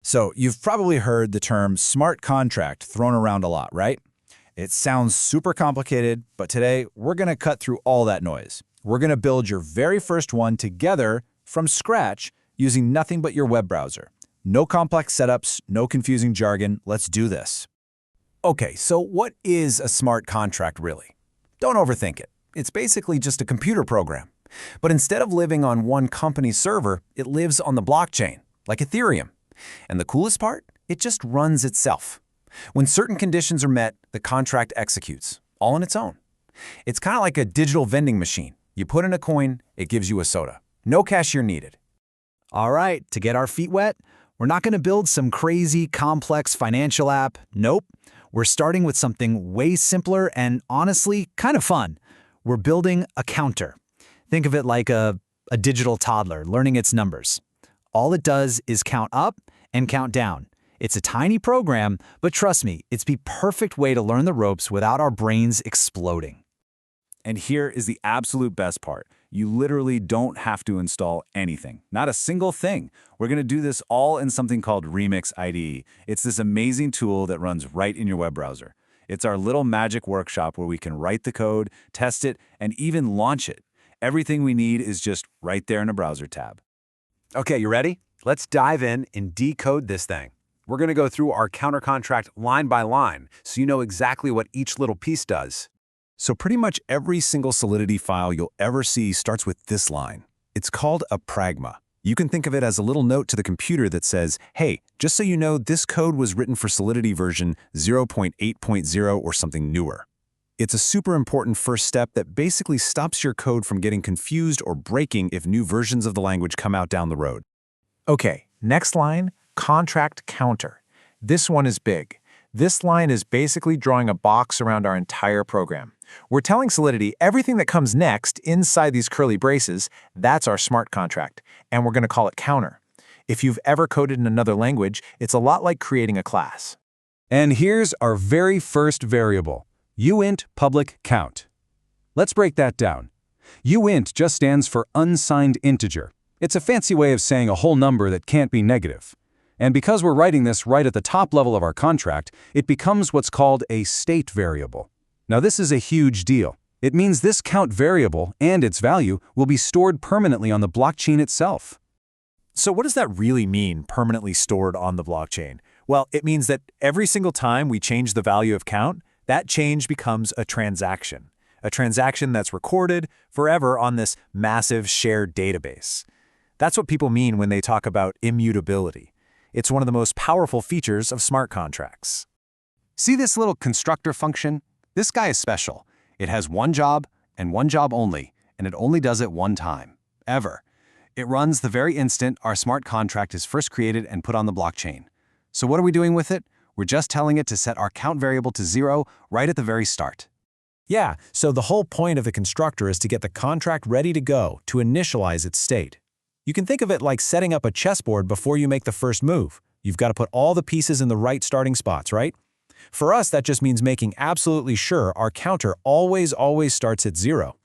So you've probably heard the term smart contract thrown around a lot, right? It sounds super complicated, but today we're going to cut through all that noise. We're going to build your very first one together from scratch using nothing but your web browser. No complex setups, no confusing jargon. Let's do this. Okay, so what is a smart contract really? Don't overthink it. It's basically just a computer program. But instead of living on one company's server, it lives on the blockchain, like Ethereum. And the coolest part? It just runs itself. When certain conditions are met, the contract executes, all on its own. It's kind of like a digital vending machine. You put in a coin, it gives you a soda. No cashier needed. All right, to get our feet wet, we're not going to build some crazy, complex financial app. Nope. We're starting with something way simpler and honestly kind of fun. We're building a counter. Think of it like a digital toddler learning its numbers. All it does is count up and count down. It's a tiny program, but trust me, it's the perfect way to learn the ropes without our brains exploding. And here is the absolute best part. You literally don't have to install anything, not a single thing. We're going to do this all in something called Remix IDE. It's this amazing tool that runs right in your web browser. It's our little magic workshop where we can write the code, test it, and even launch it. Everything we need is just right there in a browser tab. Okay, you ready? Let's dive in and decode this thing. We're going to go through our counter contract line by line so you know exactly what each little piece does. So pretty much every single Solidity file you'll ever see starts with this line. It's called a pragma. You can think of it as a little note to the computer that says, hey, just so you know, this code was written for Solidity version 0.8.0 or something newer. It's a super important first step that basically stops your code from getting confused or breaking if new versions of the language come out down the road. Okay, next line, contract counter. This one is big. This line is basically drawing a box around our entire program. We're telling Solidity everything that comes next inside these curly braces, that's our smart contract, and we're going to call it counter. If you've ever coded in another language, it's a lot like creating a class. And here's our very first variable, uint public count. Let's break that down. Uint just stands for unsigned integer. It's a fancy way of saying a whole number that can't be negative. And because we're writing this right at the top level of our contract, it becomes what's called a state variable. Now this is a huge deal. It means this count variable and its value will be stored permanently on the blockchain itself. So what does that really mean, permanently stored on the blockchain? Well, it means that every single time we change the value of count, that change becomes a transaction that's recorded forever on this massive shared database. That's what people mean when they talk about immutability. It's one of the most powerful features of smart contracts. See this little constructor function? This guy is special. It has one job and one job only, and it only does it one time, ever. It runs the very instant our smart contract is first created and put on the blockchain. So what are we doing with it? We're just telling it to set our count variable to 0 right at the very start. Yeah, so the whole point of the constructor is to get the contract ready to go, to initialize its state. You can think of it like setting up a chessboard before you make the first move. You've got to put all the pieces in the right starting spots, right? For us, that just means making absolutely sure our counter always starts at 0.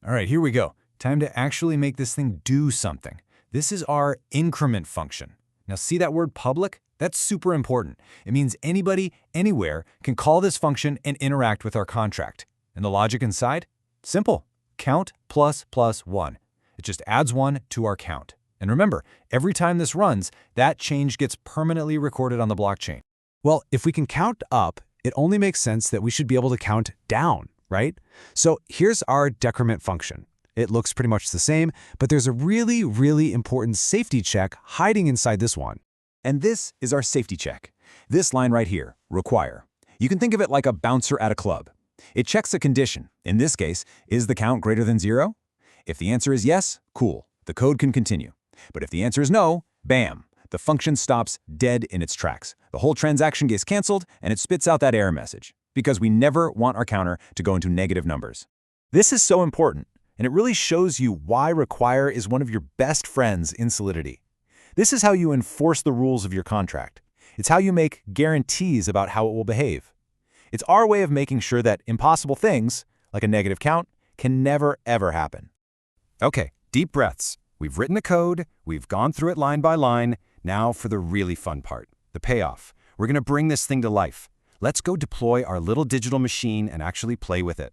All right, here we go. Time to actually make this thing do something. This is our increment function. Now see that word public? That's super important. It means anybody, anywhere can call this function and interact with our contract. And the logic inside? Simple. Count plus 1. It just adds 1 to our count. And remember, every time this runs, that change gets permanently recorded on the blockchain. Well, if we can count up, it only makes sense that we should be able to count down, right? So here's our decrement function. It looks pretty much the same, but there's a really important safety check hiding inside this one. And this is our safety check. This line right here, require. You can think of it like a bouncer at a club. It checks a condition. In this case, is the count greater than 0? If the answer is yes, cool, the code can continue. But if the answer is no, bam, the function stops dead in its tracks. The whole transaction gets canceled and it spits out that error message, because we never want our counter to go into negative numbers. This is so important, and it really shows you why require is one of your best friends in Solidity. This is how you enforce the rules of your contract. It's how you make guarantees about how it will behave. It's our way of making sure that impossible things, like a negative count, can never, ever happen. Okay, deep breaths. We've written the code, we've gone through it line by line. Now for the really fun part, the payoff. We're going to bring this thing to life. Let's go deploy our little digital machine and actually play with it.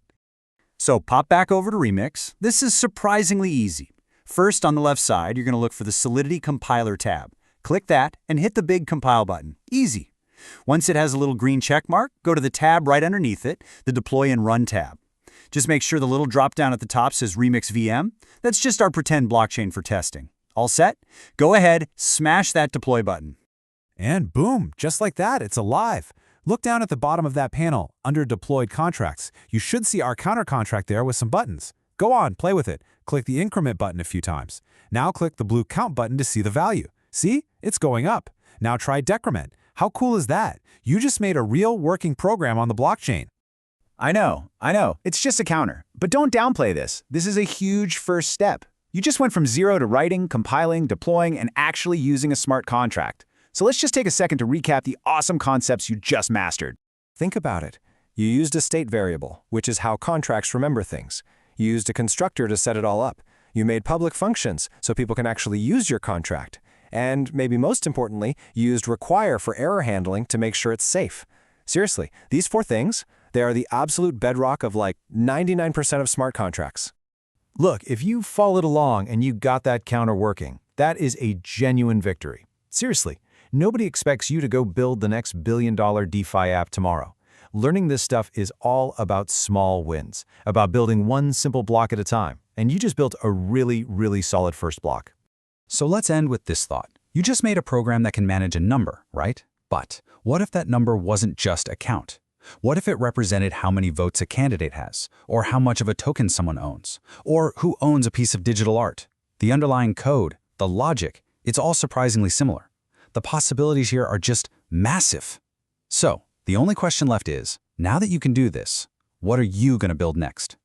So pop back over to Remix. This is surprisingly easy. First, on the left side, you're going to look for the Solidity Compiler tab. Click that and hit the big Compile button. Easy. Once it has a little green check mark, go to the tab right underneath it, the Deploy and Run tab. Just make sure the little drop-down at the top says Remix VM. That's just our pretend blockchain for testing. All set? Go ahead, smash that Deploy button. And boom, just like that, it's alive. Look down at the bottom of that panel, under Deployed Contracts. You should see our counter contract there with some buttons. Go on, play with it. Click the Increment button a few times. Now click the blue Count button to see the value. See? It's going up. Now try Decrement. How cool is that? You just made a real working program on the blockchain. I know. It's just a counter. But don't downplay this. This is a huge first step. You just went from zero to writing, compiling, deploying, and actually using a smart contract. So let's just take a second to recap the awesome concepts you just mastered. Think about it. You used a state variable, which is how contracts remember things. You used a constructor to set it all up. You made public functions so people can actually use your contract. And maybe most importantly, you used require for error handling to make sure it's safe. Seriously, these 4 things, they are the absolute bedrock of like 99% of smart contracts. Look, if you followed along and you got that counter working, that is a genuine victory. Seriously, nobody expects you to go build the next billion-dollar DeFi app tomorrow. Learning this stuff is all about small wins, about building one simple block at a time, and you just built a really, really solid first block. So let's end with this thought. You just made a program that can manage a number, right? But what if that number wasn't just a count? What if it represented how many votes a candidate has, or how much of a token someone owns, or who owns a piece of digital art? The underlying code, the logic, it's all surprisingly similar. The possibilities here are just massive. So, the only question left is, now that you can do this, what are you going to build next?